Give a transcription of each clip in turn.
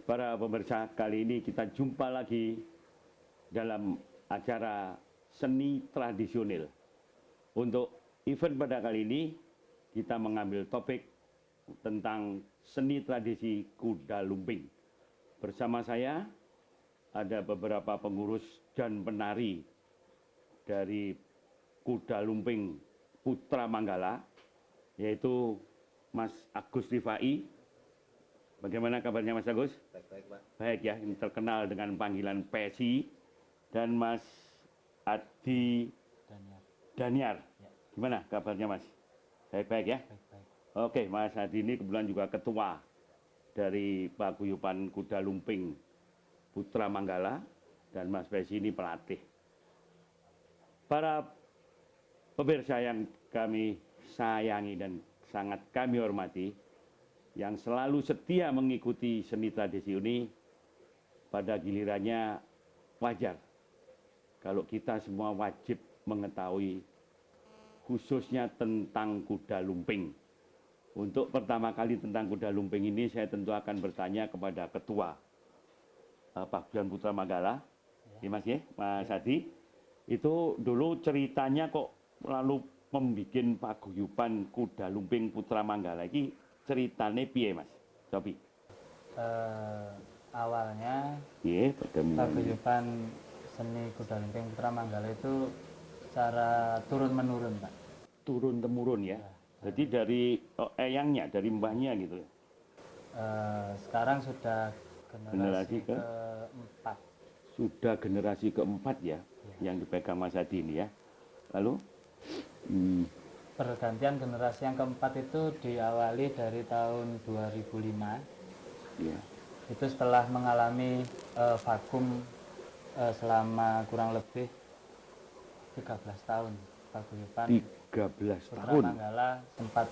Para pemirsa, kali ini kita jumpa lagi dalam acara seni tradisional. Untuk event pada kali ini, kita mengambil topik tentang seni tradisi kuda lumping. Bersama saya ada beberapa pengurus dan penari dari kuda lumping Putra Manggala, yaitu Mas Agus Rifai. Bagaimana kabarnya Mas Agus? Baik-baik, Pak. Baik ya, ini terkenal dengan panggilan Pesi. Dan Mas Adi Daniar. Ya. Gimana kabarnya Mas? Baik-baik ya? Baik-baik. Oke, Mas Adi ini kebetulan juga ketua dari Paguyuban Kuda Lumping Putra Manggala, dan Mas Pesi ini pelatih. Para pemirsa yang kami sayangi dan sangat kami hormati, yang selalu setia mengikuti seni tradisi ini, pada gilirannya wajar kalau kita semua wajib mengetahui khususnya tentang kuda lumping. Untuk pertama kali tentang kuda lumping ini, saya tentu akan bertanya kepada Ketua Paguyuban Putra Manggala, ya Mas ya, Mas Adi. Itu dulu ceritanya kok lalu membuat Paguyuban Kuda Lumping Putra Manggala ini ceritanya piye Mas? Cobi. Awalnya Paguyuban Seni Kuda Lumping Putra Manggala itu cara turun-menurun, Pak. Turun-temurun ya? Jadi dari eyangnya, dari mbahnya gitu. Sekarang sudah generasi keempat. Sudah generasi keempat ya, yang dipegang Mas Adi ini ya. Lalu? Pergantian generasi yang keempat itu diawali dari tahun 2005. Ya. Itu setelah mengalami vakum selama kurang lebih 13 tahun. Paguyuban 13 Putra tahun. Manggala sempat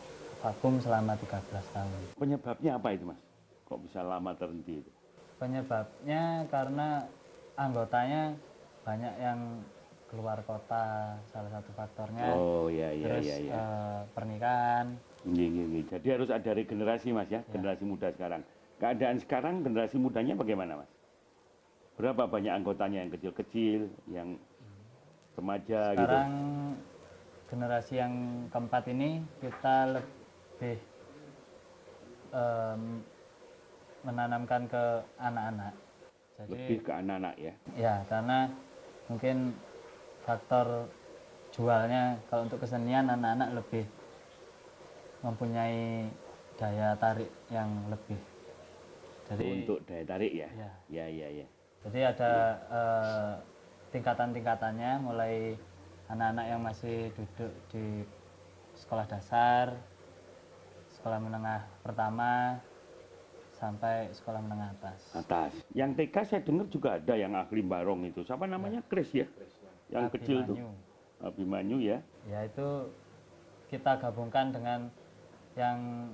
vakum selama 13 tahun. Penyebabnya apa itu Mas? Kok bisa lama terhenti itu? Penyebabnya karena anggotanya banyak yang keluar kota, salah satu faktornya. Oh iya. Terus pernikahan. Iya. Jadi harus ada regenerasi Mas ya, generasi muda sekarang. Keadaan sekarang generasi mudanya bagaimana Mas? Berapa banyak anggotanya, yang kecil-kecil, yang remaja gitu? Sekarang generasi yang keempat ini kita lebih menanamkan ke anak-anak. Jadi, lebih ke anak-anak ya? Ya, karena mungkin faktor jualnya kalau untuk kesenian anak-anak lebih mempunyai daya tarik yang lebih. Jadi, untuk daya tarik ya? Ya. Jadi ada tingkatan-tingkatannya, mulai anak-anak yang masih duduk di sekolah dasar, sekolah menengah pertama, sampai sekolah menengah atas. Yang TK saya dengar juga ada yang ahli barong itu. Siapa namanya? Kris ya? Yang kecil tuh. Abimanyu ya? Ya, itu kita gabungkan dengan yang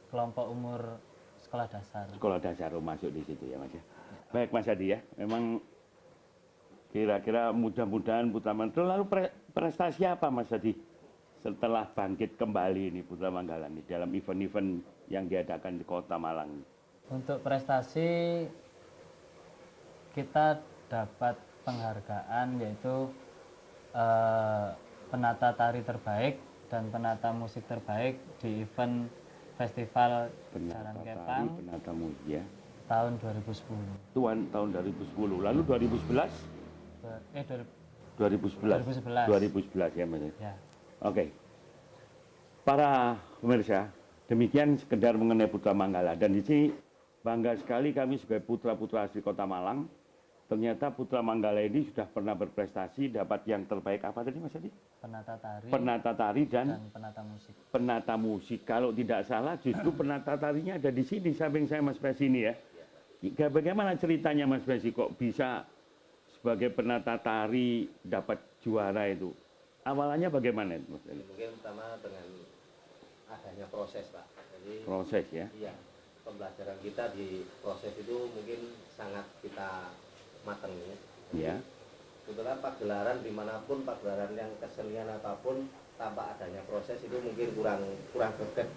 kelompok umur sekolah dasar. Sekolah dasar masuk di situ ya Mas ya. Baik Mas Adi ya. Memang kira-kira mudah-mudahan Putra Manggala. Lalu prestasi apa Mas Adi setelah bangkit kembali ini Putra Manggala ini dalam event-event yang diadakan di Kota Malang? Untuk prestasi kita dapat penghargaan, yaitu penata tari terbaik dan penata musik terbaik di event Festival Jaran Kepang penata musik ya, tahun 2010. Tahun 2010. Lalu 2011? 2011 ya Mas. Ya. Oke. Para pemirsa, demikian sekedar mengenai Putra Manggala. Dan di sini bangga sekali kami sebagai putra-putra asli Kota Malang. Ternyata Putra Manggala ini sudah pernah berprestasi, dapat yang terbaik apa tadi Mas Adi? Penata tari dan penata musik. Penata musik. Kalau tidak salah justru penata tarinya ada di sini samping saya Mas Pesi ini ya. Bagaimana ceritanya Mas Pesi kok bisa sebagai penata tari dapat juara itu? Awalannya bagaimana itu Mas Pesi? Mungkin pertama dengan adanya proses Pak. Jadi proses ya. Iya. Pembelajaran kita di proses itu mungkin sangat kita matengin. Ya. Sebetulnya pagelaran dimanapun, pagelaran yang kesenian apapun tanpa adanya proses itu mungkin kurang greget.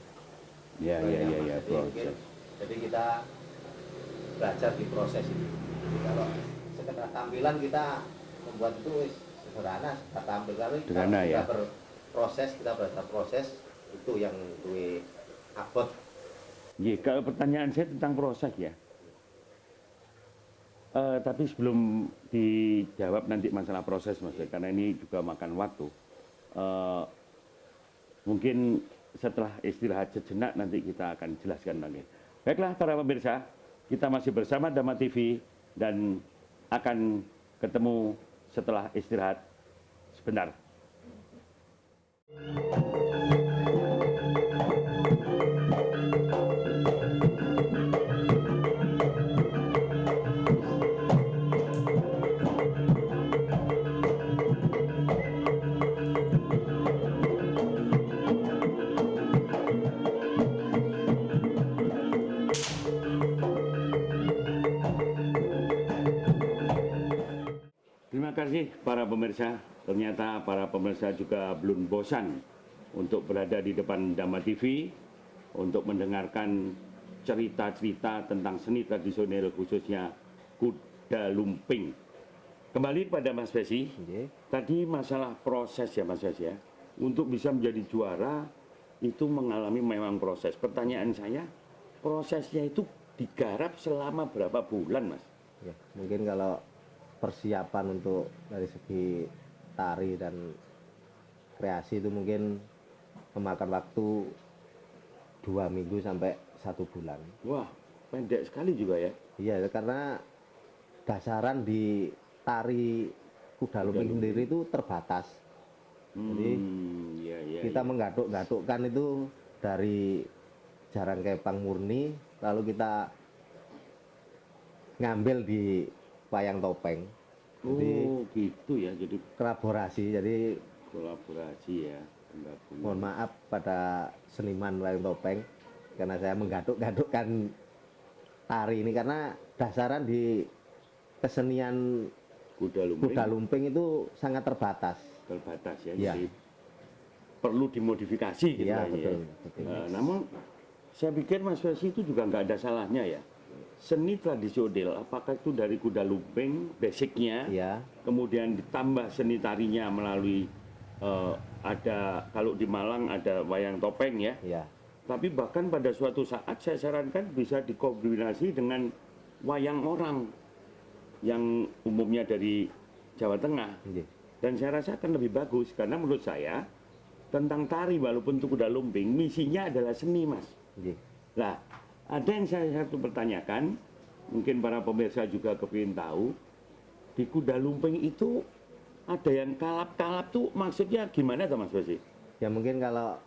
Iya, proses. Jadi kita belajar di proses itu. Jadi kalau sekedar tampilan kita membuat itu sederhana, kita tampil kalau Sederhana, kita ya. berproses, kita belajar proses itu yang duwe abot. Iya, kalau pertanyaan saya tentang proses ya. Tapi sebelum dijawab nanti masalah proses Mas, karena ini juga makan waktu. Mungkin setelah istirahat sejenak nanti kita akan jelaskan lagi. Baiklah para pemirsa, kita masih bersama Dhamma TV dan akan ketemu setelah istirahat sebentar. Terima kasih para pemirsa. Ternyata para pemirsa juga belum bosan untuk berada di depan Dhamma TV untuk mendengarkan cerita-cerita tentang seni tradisional khususnya kuda lumping. Kembali pada Mas Besi, tadi masalah proses ya Mas Besi ya. Untuk bisa menjadi juara itu mengalami memang proses. Pertanyaan saya, prosesnya itu digarap selama berapa bulan Mas? Ya, mungkin kalau persiapan untuk dari segi tari dan kreasi itu mungkin memakan waktu 2 minggu sampai 1 bulan. Wah, pendek sekali juga ya. Iya, karena dasaran di tari kuda lumping sendiri itu terbatas. Jadi kita menggaduk-gadukkan itu dari jarang kepang murni, lalu kita ngambil di wayang topeng. Jadi gitu ya, jadi kolaborasi. Jadi kolaborasi ya. mohon maaf pada seniman wayang topeng karena saya menggaduk-gadukkan tari ini karena dasaran di kesenian kuda lumping itu sangat terbatas ya, ya. Jadi perlu dimodifikasi gitu Ya, ya. betul, betul. Namun saya pikir Mas Wesi itu juga nggak ada salahnya ya. Seni tradisional, apakah itu dari kuda lumping basicnya, Ya. kemudian ditambah seni tarinya melalui ada, kalau di Malang ada wayang topeng ya. Ya. Tapi bahkan pada suatu saat saya sarankan bisa dikombinasi dengan wayang orang yang umumnya dari Jawa Tengah. Iya. Dan saya rasa akan lebih bagus karena menurut saya tentang tari walaupun itu kuda lumping misinya adalah seni Mas. Iya. Nah, ada yang saya satu pertanyakan, mungkin para pemirsa juga kepingin tahu, di kuda lumping itu ada yang kalap-kalap tuh maksudnya gimana tuh Mas Besi? Ya mungkin kalau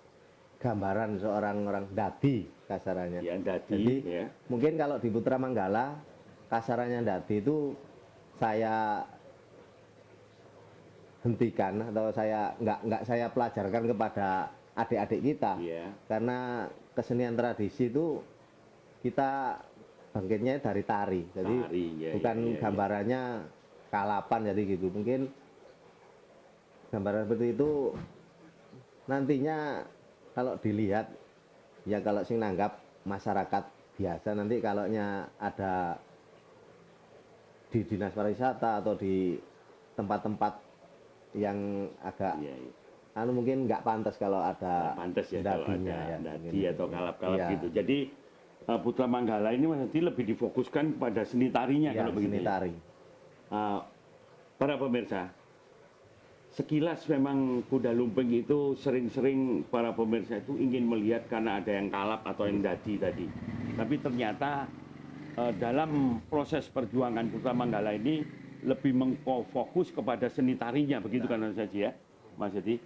gambaran seorang orang dadi kasarannya. Ya, dadi, Jadi ya. mungkin kalau di Putra Manggala kasarannya dadi itu saya hentikan atau saya nggak saya pelajarkan kepada adik-adik kita. Ya. Karena kesenian tradisi itu kita bangkitnya dari tari. Jadi Tari, ya, bukan ya, ya, gambarannya kalapan jadi gitu. Mungkin gambaran seperti itu nantinya kalau dilihat ya kalau sing nanggap masyarakat biasa nanti kalaunya ada di dinas pariwisata atau di tempat-tempat yang agak Iya, iya. mungkin nggak pantas kalau ada Pantas ya kalau dadinya ada ya, dadi mungkin. atau kalap-kalap Iya. gitu. Jadi Putra Manggala ini Mas Hadi lebih difokuskan pada seni tarinya Ya, kalau begitu. seni ya. tari. Para pemirsa, sekilas memang kuda lumping itu sering-sering para pemirsa itu ingin melihat karena ada yang kalap atau yang dadi tadi. Tapi ternyata dalam proses perjuangan Putra Manggala ini lebih mengfokus kepada seni tarinya, begitu kan Mas Haji ya, Mas Hadi.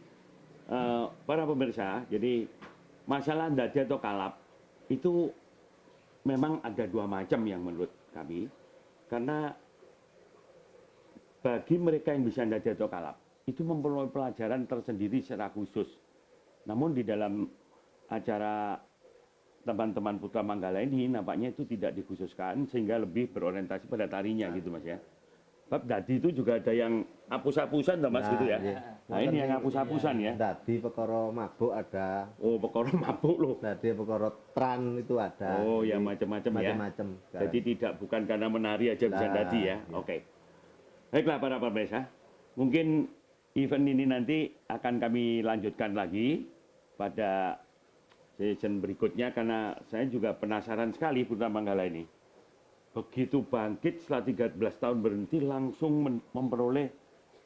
Para pemirsa, jadi masalah dadi atau kalap itu memang ada dua macam yang menurut kami, karena bagi mereka yang bisa dadi atau kalap itu memperoleh pelajaran tersendiri secara khusus. Namun di dalam acara teman-teman Putra Manggala ini nampaknya itu tidak dikhususkan sehingga lebih berorientasi pada tarinya gitu Mas ya. Bab dadi itu juga ada yang hapus-hapusan toh Mas Nah, gitu ya. iya. Nah, ini yang hapus-hapusan ya. Dadi perkara mabuk ada, Oh, perkara mabuk loh. dadi perkara tran itu ada. Oh, ya Jadi, macam-macam ya. macam-macam. Jadi tidak bukan karena menari aja bisa Nah, dadi ya. iya. Oke. Baiklah para pemirsa. Mungkin event ini nanti akan kami lanjutkan lagi pada season berikutnya karena saya juga penasaran sekali Putra Manggala ini. Begitu bangkit setelah 13 tahun berhenti langsung memperoleh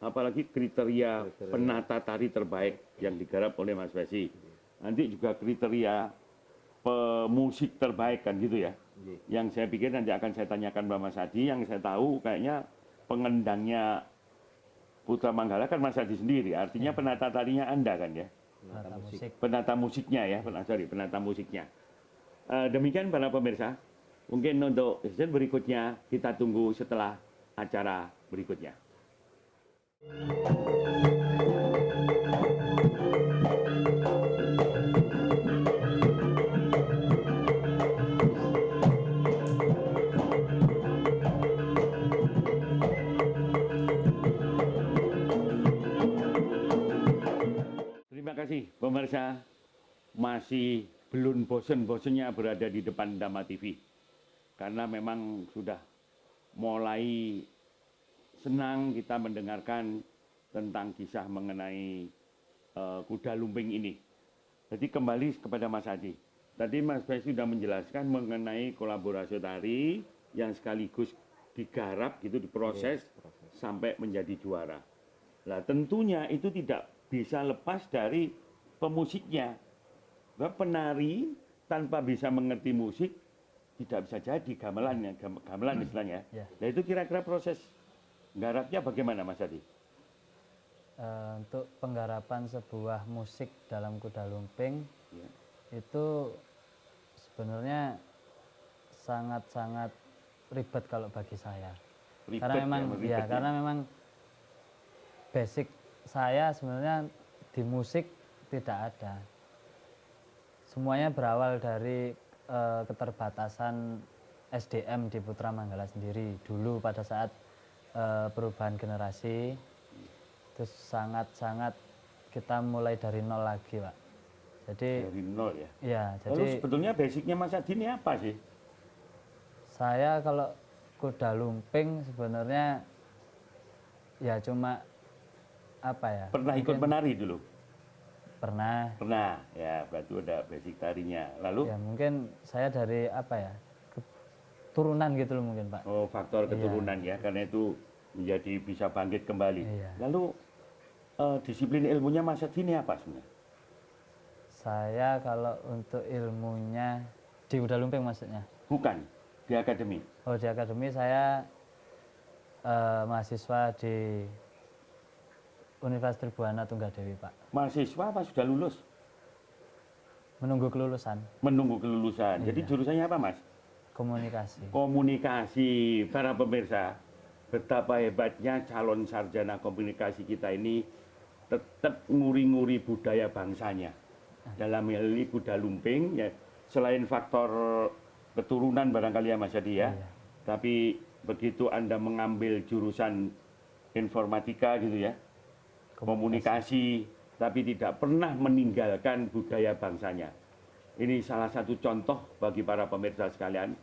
apalagi kriteria penata tari terbaik yang digarap oleh Mas Besi. Nanti juga kriteria pemusik terbaik kan gitu ya. Yang saya pikir nanti akan saya tanyakan Mbak Mas Adi, yang saya tahu kayaknya pengendangnya Putra Manggala kan Mas Adi sendiri, artinya penata tarinya Anda kan ya. Penata musik. Penata musiknya ya, penata musiknya. Demikian para pemirsa, mungkin untuk season berikutnya kita tunggu setelah acara berikutnya. Terima kasih pemirsa, masih belum bosen-bosennya berada di depan Dhamma TV. Karena memang sudah mulai senang kita mendengarkan tentang kisah mengenai kuda lumping ini. Jadi kembali kepada Mas Adi. Tadi Mas Besi sudah menjelaskan mengenai kolaborasi tari yang sekaligus digarap gitu, diproses sampai menjadi juara. Nah tentunya itu tidak bisa lepas dari pemusiknya. Penari tanpa bisa mengerti musik tidak bisa jadi gamelan istilahnya. Ya. Nah itu kira-kira proses garapnya bagaimana Mas Adi? Untuk penggarapan sebuah musik dalam kuda lumping Ya. itu sebenarnya sangat-sangat ribet kalau bagi saya. Ribet Karena memang ribet ya, karena memang basic saya sebenarnya di musik tidak ada. Semuanya berawal dari keterbatasan SDM di Putra Manggala sendiri dulu pada saat perubahan generasi. Terus sangat-sangat kita mulai dari nol lagi, Pak. Jadi Dari nol ya. ya, Lalu jadi sebetulnya basicnya Mas Adi ini apa sih? saya kalau kuda lumping sebenarnya ya cuma apa ya? Pernah ikut mungkin menari dulu? pernah. Pernah, ya berarti udah basic tarinya. Lalu Ya mungkin saya dari apa ya? Turunan gitu loh mungkin, Pak. oh faktor keturunan ya, karena itu menjadi bisa bangkit kembali. Iya. Lalu disiplin ilmunya Mas Adi ini apa sebenarnya? Saya kalau untuk ilmunya di kuda lumping maksudnya. Bukan di akademi. Oh, di akademi saya mahasiswa di Universitas Tribhuwana Tunggadewi, Pak. Mahasiswa apa sudah lulus? Menunggu kelulusan Menunggu kelulusan. Jadi Iya. jurusannya apa Mas? komunikasi. Komunikasi. Para pemirsa, betapa hebatnya calon sarjana komunikasi kita ini tetap nguri-nguri budaya bangsanya. Dalam hal ini kuda lumping, ya, selain faktor keturunan barangkali ya Mas Adi ya, Iya. tapi begitu Anda mengambil jurusan informatika gitu ya, komunikasi, tapi tidak pernah meninggalkan budaya bangsanya. Ini salah satu contoh bagi para pemirsa sekalian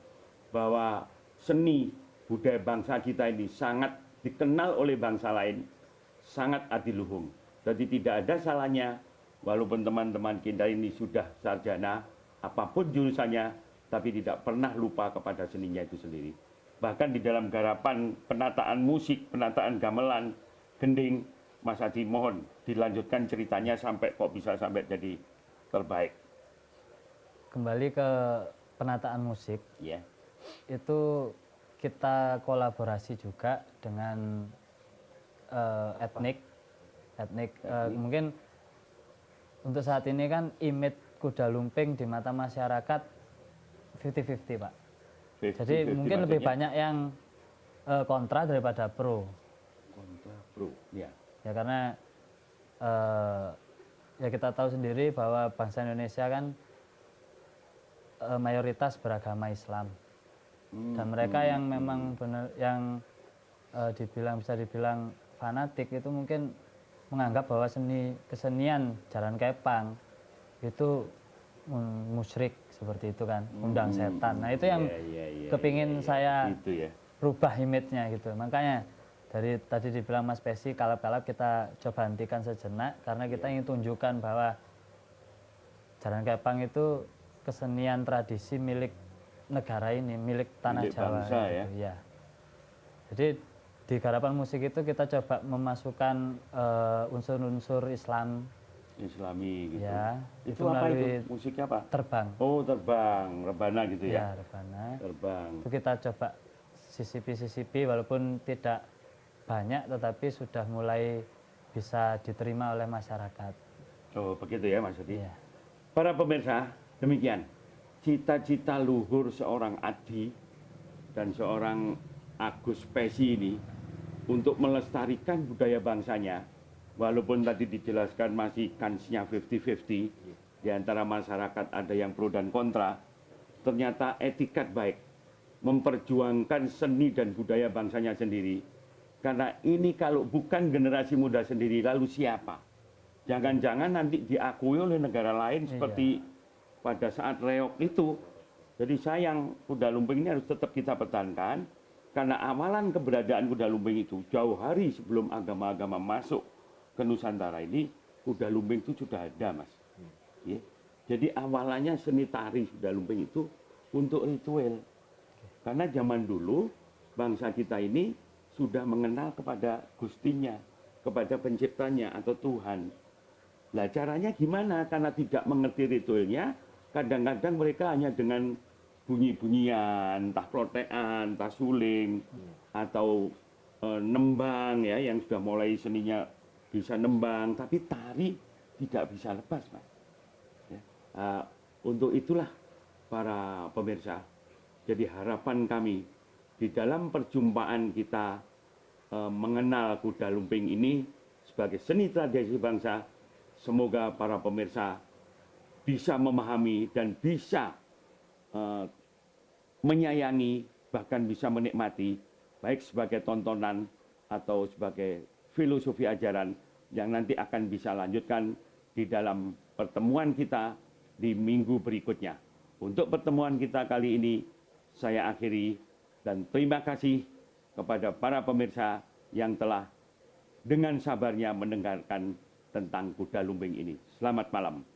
bahwa seni budaya bangsa kita ini sangat dikenal oleh bangsa lain, sangat adiluhung. Jadi tidak ada salahnya walaupun teman-teman kita ini sudah sarjana, apapun jurusannya, tapi tidak pernah lupa kepada seninya itu sendiri. Bahkan di dalam garapan penataan musik, penataan gamelan, gending, Mas Adi mohon dilanjutkan ceritanya sampai kok bisa sampai jadi terbaik. Kembali ke penataan musik, Ya, itu kita kolaborasi juga dengan etnik. Mungkin untuk saat ini kan image kuda lumping di mata masyarakat 50-50, Pak. Jadi mungkin lebih banyak yang kontra daripada pro. kontra pro. Ya, Ya karena ya kita tahu sendiri bahwa bangsa Indonesia kan mayoritas beragama Islam. Dan mereka yang memang benar yang bisa dibilang fanatik itu mungkin menganggap bahwa kesenian jalan kepang itu musyrik seperti itu kan, undang setan. Nah itu yang kepingin saya gitu ya. rubah image-nya gitu. Makanya dari tadi dibilang Mas Pesi, kalap-kalap kita coba hentikan sejenak karena kita ingin tunjukkan bahwa jalan kepang itu kesenian tradisi milik negara ini, milik tanah Milik Jawa. bangsa, gitu, ya. Jadi di Garapan Musik itu kita coba memasukkan unsur-unsur Islam. Islami gitu. Ya, itu itu apa itu? melalui Musiknya apa? terbang. Oh, terbang, rebana gitu ya. Ya, rebana. Terbang. Itu kita coba sisipi walaupun tidak banyak tetapi sudah mulai bisa diterima oleh masyarakat. Oh, begitu ya Mas Adi. Ya. Para pemirsa, demikian cita-cita luhur seorang Adi dan seorang Agus Pesi ini untuk melestarikan budaya bangsanya. Walaupun tadi dijelaskan masih kansnya 50-50, di antara masyarakat ada yang pro dan kontra, ternyata etikat baik, memperjuangkan seni dan budaya bangsanya sendiri. Karena ini kalau bukan generasi muda sendiri, lalu siapa? Jangan-jangan nanti diakui oleh negara lain seperti pada saat reok itu. Jadi sayang, kuda lumping ini harus tetap kita pertahankan, karena awalan keberadaan kuda lumping itu jauh hari sebelum agama-agama masuk ke Nusantara ini, kuda lumping itu sudah ada, Mas. Ya. Jadi awalannya seni tari kuda lumping itu untuk ritual. Karena zaman dulu bangsa kita ini sudah mengenal kepada Gustinya, kepada penciptanya atau Tuhan. Lah caranya gimana? Karena tidak mengerti ritualnya, kadang-kadang mereka hanya dengan bunyi-bunyian, entah protean, entah suling, atau nembang ya, yang sudah mulai seninya bisa nembang, tapi tari tidak bisa lepas, Mas. Ya. Untuk itulah para pemirsa, jadi harapan kami di dalam perjumpaan kita mengenal kuda lumping ini sebagai seni tradisi bangsa, semoga para pemirsa bisa memahami dan bisa menyayangi, bahkan bisa menikmati, baik sebagai tontonan atau sebagai filosofi ajaran yang nanti akan bisa lanjutkan di dalam pertemuan kita di minggu berikutnya. Untuk pertemuan kita kali ini, saya akhiri dan terima kasih kepada para pemirsa yang telah dengan sabarnya mendengarkan tentang kuda lumping ini. Selamat malam.